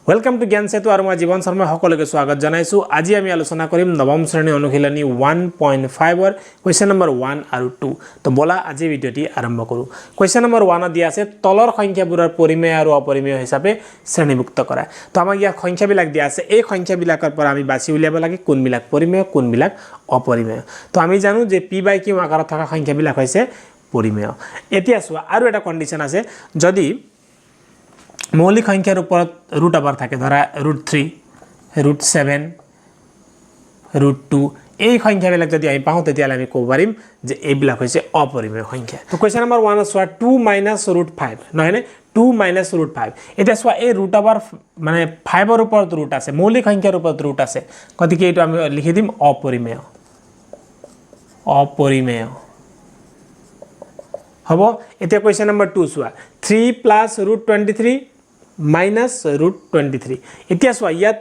Welcome to ज्ञान सेतु और मैं जीवन शर्मा सकलोके स्वागत जनाइछु। आज आमी आलोचना करिम नवम श्रेणी अनुशीलनी 1.5 और क्वेश्चन नम्बर 1 और 2। तो बोला आज भिडिओटी आरम्भ करूँ। क्वेश्चन नम्बर 1 दिया আছে তলৰ সংখ্যাবোৰৰ পৰিমেয় আৰু অপৰিমেয় হিচাপে শ্ৰেণীভুক্ত কৰা। তো আমাক ইয়াৰ সংখ্যাবিলাক দিয়া আছে, এই সংখ্যাবিলাকৰ পৰা আমি বাছি উলিয়াব লাগে কোনবিলাক পৰিমেয় কোনবিলাক অপৰিমেয়। তো আমি জানো যে p/q আকাৰত থকা সংখ্যাবিলাক হৈছে পৰিমেয়। এতিয়া চোৱা আৰু এটা কন্ডিশন আছে, যদি মৌলিক সংখ্যাৰ ওপৰত ৰুট আবাৰ থাকে, ধৰা √3 √7 √2 এই সংখ্যাবিলাক যদি আমি পাওঁ তেতিয়ালে আমি ক'ব পাৰিম যে এইবিলাক হৈছে অপৰিমেয় সংখ্যা। তো কোৱেশ্চন নম্বৰ 1 চোৱা 2 - √5 নহয়নে 2 - √5। এতিয়া চোৱা এই ৰুট আবাৰ মানে 5 ৰ ওপৰত ৰুট আছে, মৌলিক সংখ্যাৰ ওপৰত ৰুট আছে, গতিকে এইটো আমি লিখি দিম অপৰিমেয়। অপৰিমেয় হ'ব। এতিয়া কোৱেশ্চন নম্বৰ 2 চোৱা 3 + √23 - √23। এতিয়া চোৱা ইয়াত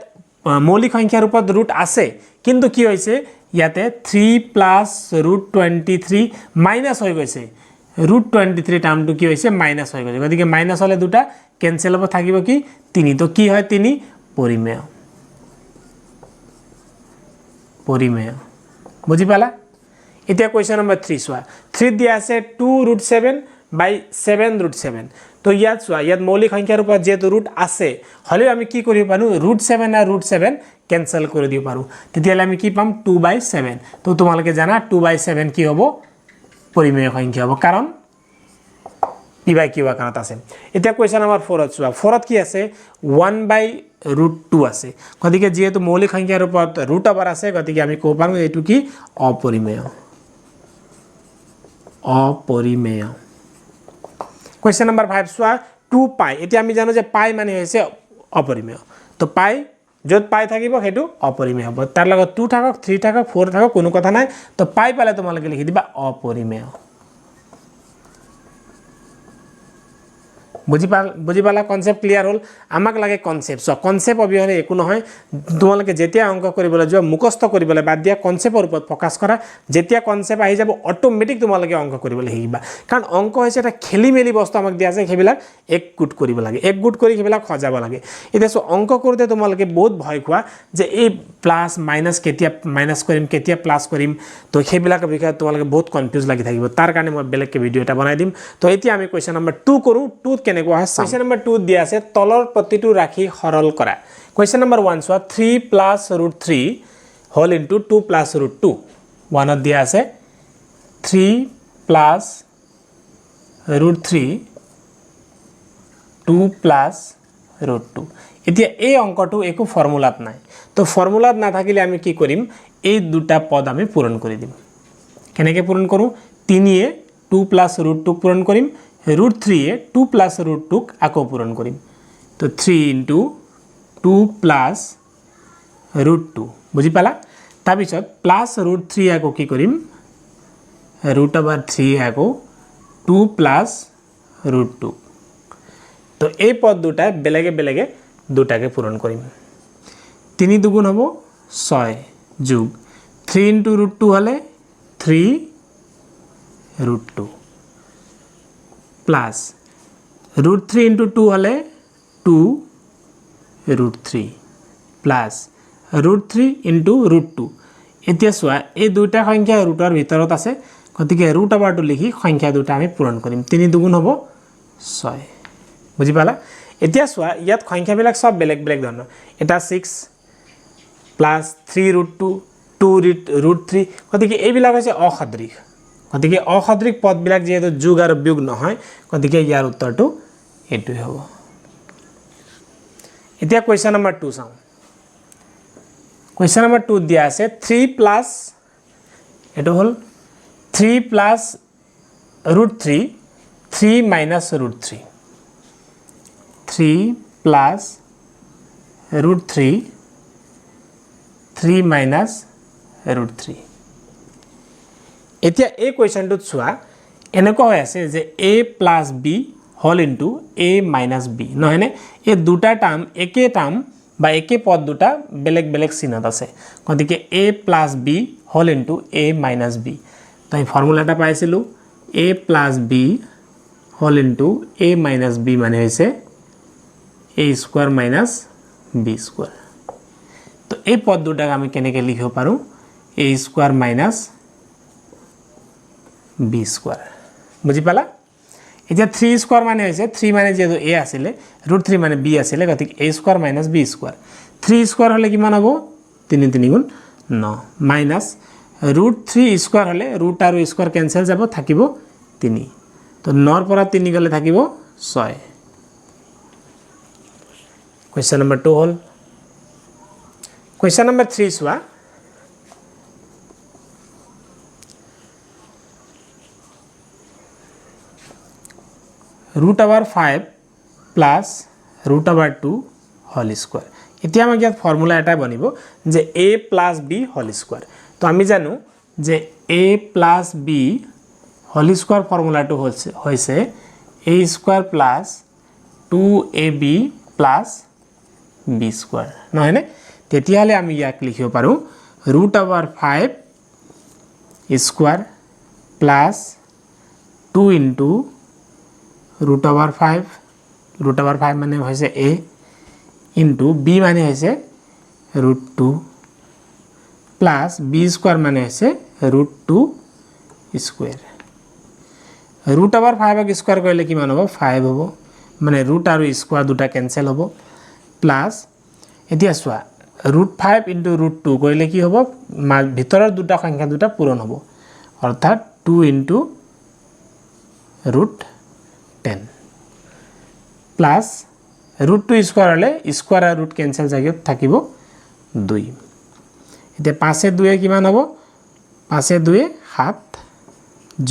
মৌলিক সংখ্যাৰ ওপৰত ৰুট আছে, কিন্তু কি হৈছে ইয়াতে 3 + √23 মাইনাস হৈ গৈছে, √23 টাৰ্মটো কি হৈছে মাইনাস হৈ গৈছে, গতিকে মাইনাস হলে দুটা কেনসেল হ'ব, থাকিব কি 3। তো কি হয় 3 পৰিমেয়। পৰিমেয় বুজি পালা। এতিয়া কোৱেশ্চন নম্বৰ 3 চোৱা 3 দিয়া আছে 2√7/7 তো ইয়াত চোৱা ইয়াত মৌলিক সংখ্যাৰ ওপৰত যেহেতু ৰুট আছে হলেও আমি কি কৰিব পাৰো √7 আৰু √7 কেনসেল কৰি দিব পাৰো, তেতিয়ালে আমি কি পাম 2/7। তো তোমালোকে জানা 2/7 কি হ'ব পৰিমেয় সংখ্যা হ'ব, কাৰণ p/q আকাৰত আছে। এতিয়া কোৱেশ্চন নম্বৰ 4 চোৱা 4 কি আছে 1/√2 আছে, গতিকে যেহেতু মৌলিক সংখ্যাৰ ওপৰত ৰুট আবাৰ আছে গতিকে আমি ক'ব পাৰো এইটো কি অপৰিমেয়। অপৰিমেয়। কোৱেশ্চন নম্বৰ 5 চোৱা 2π। এতিয়া আমি জানো যে পাই মানে হৈছে অপৰিমেয়, তো পাই য'ত পাই থাকিব সেইটো অপৰিমেয় হ'ব, তাৰ লগত 2 থাকক 3 থাকক 4 থাকক কোনো কথা নাই। তো পাই পালে তোমালোকে লিখি দিবা অপৰিমেয়। বুজি পালা কনসেপ্ট ক্লিয়াৰ হ'ল। আমাক লাগে কনসেপ্ট। সো কনসেপ্ট অবিহনে একো নহয়। তোমালোকে যেতিয়া অঙ্ক কৰিবলৈ যোৱা মুখস্থ কৰিবলৈ বাদ দিয়া, কনসেপ্টৰ ওপৰত ফোকাস কৰা। যেতিয়া কনসেপ্ট আহি যাব অটোমেটিক তোমালোকে অঙ্ক কৰিবলৈ শিকিবা, কাৰণ অঙ্ক হৈছে এটা খেলি মেলি বস্তু আমাক দিয়া আছে, সেইবিলাক একগোট কৰিব লাগে, একগোট কৰি সেইবিলাক সজাব লাগে। এতিয়া সো অঙ্ক কৰোঁতে তোমালোকে বহুত ভয় খোৱা যে এই প্লাস মাইনাস কেতিয়া মাইনাস কৰিম কেতিয়া প্লাস কৰিম, তো সেইবিলাকৰ বিষয়ে তোমালোকে বহুত কনফিউজ লাগি থাকিব, তাৰ কাৰণে মই বেলেগকে ভিডিও এটা বনাই দিম। তো এতিয়া আমি কোৱেশ্চন নম্বৰ 2 কৰোঁ। 2 কেনেকুৱা হয় কোৱেশ্চন নম্বৰ 2 দিয়া আছে তলৰ প্ৰতিটো ৰাখি সৰল কৰা। কোৱেশ্চন নম্বৰ 1 চোৱা 3 + √3 হোল ইনটু 2 + √2। 1 দিয়া আছে 3 + √3 2 + √2। এতিয়া এই অঙ্কটো একো ফৰ্মুলাত নাই, তো ফৰ্মুলাত নাথাকিলে আমি কি কৰিম এই দুটা পদ আমি পূৰণ কৰি দিম। কেনেকৈ পূৰণ কৰোঁ 3 এ 2 + √2 পূৰণ কৰিম, √3 এ 2 + √2 আকৌ পূৰণ কৰিম। তো 3 × 2 + √2 বুজি পালা। তাৰপিছত প্লাস √3 আকৌ কি কৰিম √3 আকৌ 2 + √2। তো এই পদ দুটা বেলেগে বেলেগে দুটাকে পূৰণ কৰিম। 3 × 2 হ'ব 6 যোগ 3 × √2 হলে 3 √2 প্লাস √3 × 2 হলে 2 √3 প্লাস √3 × √2। এতিয়া চোৱা এই দুটা সংখ্যা ৰুটৰ ভিতৰত আছে, গতিকে ৰুট আবাৰটো লিখি সংখ্যা দুটা আমি পূৰণ কৰিম। 3 × 2 হ'ব 6 বুজি পালা। এতিয়া চোৱা ইয়াত সংখ্যাবিলাক সব বেলেগ বেলেগ ধৰণৰ, এটা 6 প্লাস 3 √2 2 √3, গতিকে এইবিলাক হৈছে অসদৃশ। গতিকে অসদৃশ পদবিলাক যেহেতু যোগ আৰু বিয়োগ নহয়, গতিকে ইয়াৰ উত্তৰটো এইটোই হ'ব। এতিয়া কোৱেশ্চন নম্বৰ 2 চাওঁ। কোৱেশ্চন নম্বৰ 2 দিয়া আছে 3 + এটো হল 3 + √3 3 - √3 3 + √3 3 - √3। এতিয়া এই কোৱেশ্চনটোত চোৱা এনেকুৱা হৈ আছে যে a + b whole into a - b নহয়নে, এই দুটা টাৰ্ম একে টাৰ্ম বা একে পদ দুটা বেলেগ বেলেগ চিহ্নত আছে, গতিকে a + b whole into a - b। তো এই ফৰ্মুলাটা পাইছিলোঁ a + b whole into a - b মানে হৈছে a² - বি স্কোয়ার তো এই পদ দুটাক আমি কেনেকে লিখিব পাৰো a square minus b square বুজি পালা এতিয়া 3 স্কোয়ার মানে হৈছে 3 মানে যেহেতু a আছিলে √3 মানে b আছিলে গতিক a square minus b square 3 square হলে কিমান হ'ব 3 3 গুণ 9 মাইনাস √3 স্কোয়ার হলে ৰুট আৰু স্কোয়াৰ ক্যান্সেল যাব থাকিব 3 তো 9 ৰ পৰা 3 গলে থাকিব 6 क्वेश्चन नंबर 2 হল क्वेश्चन नंबर 3 চোৱা √5 প্লাস √2 হোল স্কোয়ার এতিয়া আমাক ইয়াত ফর্মুলা এটা বনিব যে a plus b whole square তো আমি জানো যে a plus b whole square ফর্মুলাটো হৈছে a square plus 2ab plus b square নহয়নে তেতিয়ালে আমি ইয়াক লিখিব পাৰো √5 স্কোয়ার প্লাস 2 ইনটু √5 মানে হৈছে a ইনটু b মানে হৈছে √2 প্লাস b স্কোয়ার মানে হৈছে √2 স্কোয়ার √5 স্কোয়ার কৰিলে কিমান হ'ব 5 হ'ব মানে ৰুট আৰু স্কোয়াৰ দুটা ক্যান্সেল হ'ব প্লাস এতিয়া চোৱা √5 ইনটু √2 কৰিলে কি হ'ব ভিতৰৰ দুটা সংখ্যা দুটা পূৰণ হ'ব অৰ্থাৎ 2 ইনটু √10 প্লাস √2 স্কোয়াৰ হলে স্কোয়াৰ আৰ ৰুট ক্যান্সেল জায়গাত থাকিব 2 এতিয়া 5 এ 2 এ কিমান হ'ব 5 এ 2 এ 7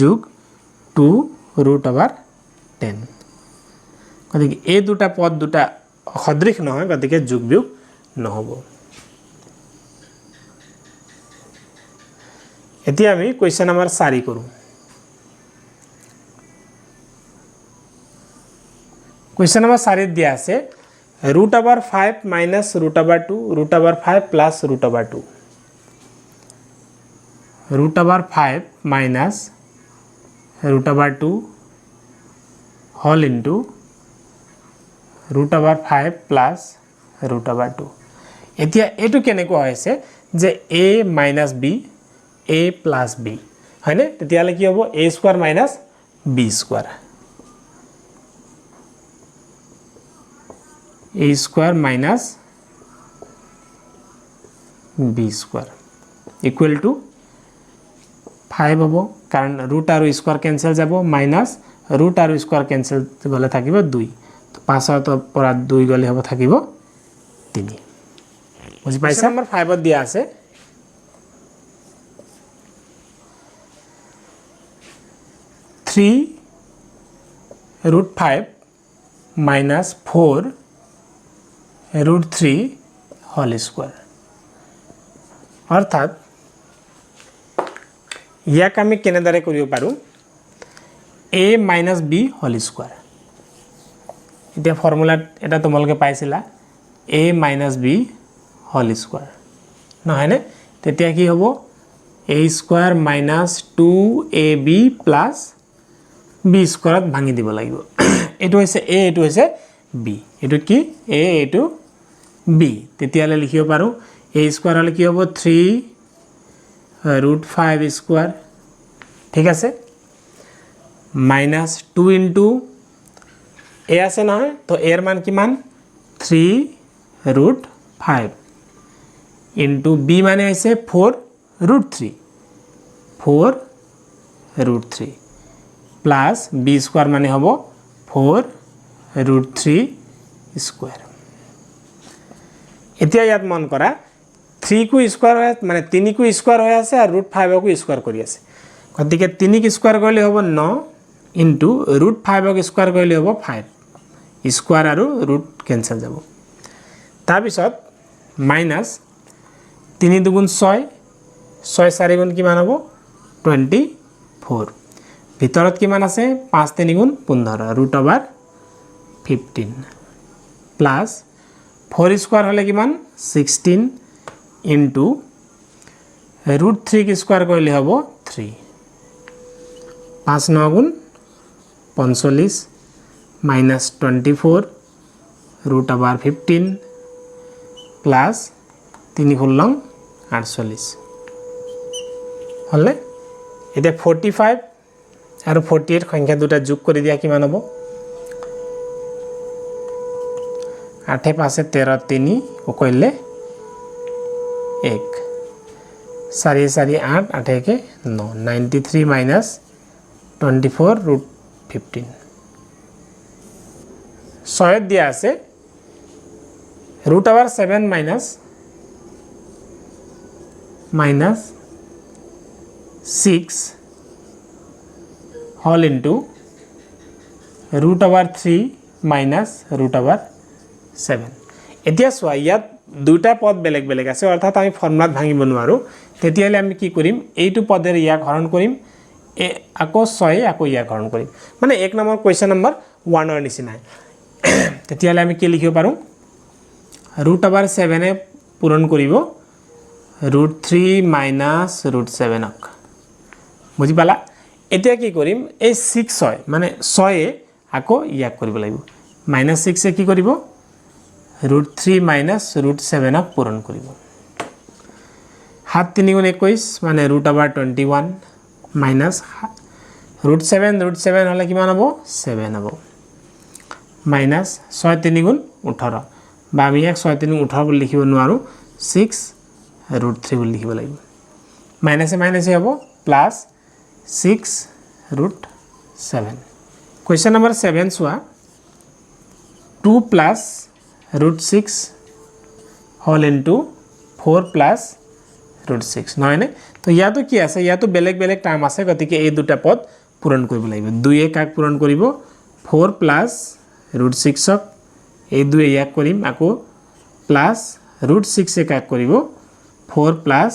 যোগ 2 √10 গতিকে এই দুটা পদ দুটা সদৃশ নহয় গতিকে যোগ বিয়োগ নহব এতিয়া আমি কোৱেশ্চন নম্বৰ 4 কৰো क्वेश्चन नंबर 4 दिया আছে √5 minus √2 √5 plus √2 √5 minus √2 whole into √5 plus √2 এতিয়া এটো কেনেকৈ হৈছে যে a minus b a plus b হয়নে তেতিয়ালে কি হ'ব a square minus b square a square minus b square equal to 5 হ'ব कारण ৰুট আৰু স্কয়াৰ ক্যান্সেল যাব মাইনাস ৰুট আৰু স্কয়াৰ ক্যান্সেল গলে থাকিব 2 তো 5 ৰ পৰা 2 গলে হ'ব থাকিব 3 বুজি পাইছা নম্বৰ 5 ত দিয়া আছে 3 √5 माइनस 4 √3 होल स्क्वायर अर्थात ইয়াক আমি কেনেদৰে কৰিব পাৰো a minus b whole square এতিয়া ফর্মুলা এটা তোমালকে পাইছিলা a minus b whole square নহয়নে তেতিয়া কি হ'ব a square minus 2ab plus b স্কয়াৰত ভাঙি দিব লাগিব এটো হৈছে a এটো হৈছে b এটো কি a এটো b তেতিয়ালে লিখিব পাৰো a স্কয়ার হলে কি হ'ব 3 √5 স্কয়ার ঠিক আছে মাইনাস 2 ইনটু a আছে নহয় তো a এর মান কিমান 3 √5 ইনটু b মানে হৈছে 4 √3 প্লাস b স্কয়ার মানে হ'ব 4 √3 স্কয়ার এতিয়া ইয়াত মন কৰা 3 কো স্কয়াৰ হয় মানে 3 কো স্কয়াৰ হৈ আছে আৰু √5 কো স্কয়াৰ কৰি আছে গতিকে 3 কো স্কয়াৰ কৰিলে হ'ব 9 ইনটু √5 কো স্কয়াৰ কৰিলে হ'ব 5 স্কয়াৰ আৰু ৰুট ক্যান্সেল যাব তাৰ পিছত মাইনাস 3 দুগুণ 6 6 4 গুণ কিমান হ'ব 24 ভিতৰত কিমান আছে 5 3 গুণ 15 √15 প্লাস 4 স্কয়াৰ হলে কিমান 16 ইনটু √3 কি স্কয়াৰ কৰিলে হ'ব 3 5 9 গুণ 45 माइनस 24 √15 প্লাস 3 ষোল্লং 48 হলে এতিয়া 45 আৰু 48 সংখ্যা দুটা যোগ কৰি দিয়া কিমান হ'ব 8 5 13 3 ওকইলে 1 4 4 8 8 के 9 93 minus 24 root 15 ছয়ত দিয়া আছে root over 7 minus 6 whole into root over 3 minus root over 7 এতিয়া চোৱা ইয়াত দুটা পদ বেলেগ বেলেগ আছে অৰ্থাৎ আমি ফৰ্মুলাত ভাঙিব নোৱাৰো তেতিয়ালে আমি কি কৰিম এইটো পদেৰ ইয়াক হৰণ কৰিম আকৌ 6 আকৌ ইয়াক হৰণ কৰিম মানে এক নম্বৰ কোৱেশ্চন নম্বৰ 1 ৰ নিচিনা তেতিয়ালে আমি কি লিখিব পাৰো root over 7 এ পূৰণ কৰিব root 3 minus root 7 ক বুজি পালা এতিয়া কি কৰিম এই 6 হয় মানে 6 এ আকৌ ইয়াক কৰিব লাগিব -6 এ কি কৰিব root 3 minus root 7 ক পূৰণ কৰিব 7 3 গুণ 21 মানে root over 21 minus root 7 হলে কিমান হ'ব 7 হ'ব minus 6 3 গুণ 18 বা আমি 6 3 গুণ 18 বুলি লিখিব নোৱাৰো 6 root 3 বুলি লিখিব লাগিব minus এ হ'ব plus 6 root 7 question number 7 চোৱা 2 plus root 6 whole into 4 plus root 6 নহয় নে তো ইয়াতো কি আছে ইয়াতো বেলেগ বেলেগ টার্ম আছে গতিকে এই দুটা পদ পূৰণ কৰিব লাগিব 2 এ কাক পূৰণ কৰিব 4 plus root 6 ক এই 2 ইয়াক কৰিম আকৌ plus root 6 এ কাক কৰিব 4 plus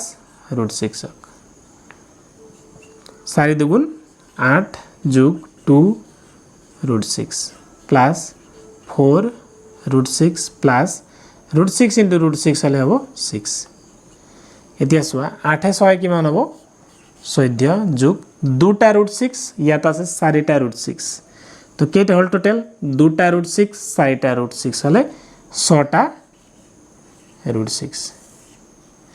root 6 ক 4 দুগুণ 8 যোগ 2 root 6 plus 4 root 6 plus root 6 into root 6 হলে হ'ব 6 এতিয়া চোৱা 8 এ 6 কিমান হ'ব 14 যোগ 2টা root 6 ইয়াত আছে 4টা root 6 তো কেইটা হল টোটাল 2টা root 6 4টা root 6 হলে 6টা root 6